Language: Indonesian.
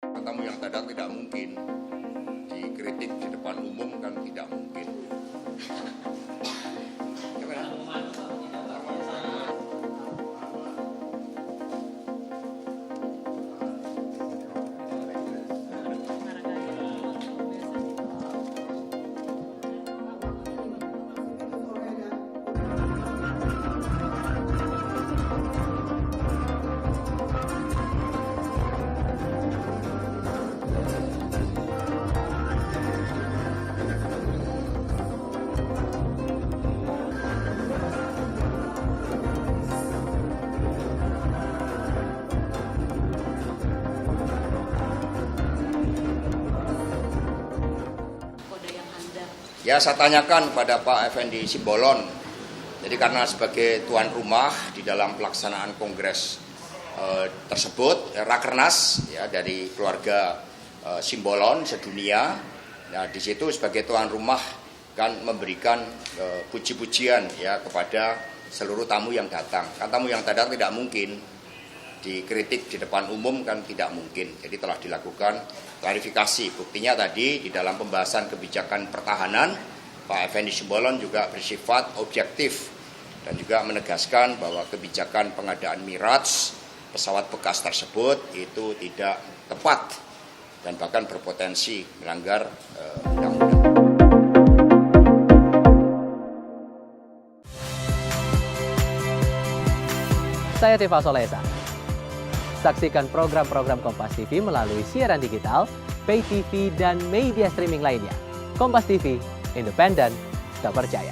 Tamu yang datang tidak mungkin, dikritik di depan umum kan tidak mungkin. Ya, saya tanyakan pada Pak Effendi Simbolon. Jadi karena sebagai tuan rumah di dalam pelaksanaan kongres tersebut, Rakernas ya dari keluarga Simbolon sedunia. Nah, di situ sebagai tuan rumah kan memberikan puji-pujian ya kepada seluruh tamu yang datang. Kan tamu yang datang tidak mungkin dikritik di depan umum kan tidak mungkin. Jadi telah dilakukan klarifikasi. Buktinya tadi di dalam pembahasan kebijakan pertahanan, Pak Effendi Simbolon juga bersifat objektif dan juga menegaskan bahwa kebijakan pengadaan Miraj pesawat bekas tersebut itu tidak tepat dan bahkan berpotensi melanggar undang-undang. Saya Tifa Solesa. Saksikan program-program Kompas TV melalui siaran digital, pay TV, dan media streaming lainnya. Kompas TV, independen, terpercaya.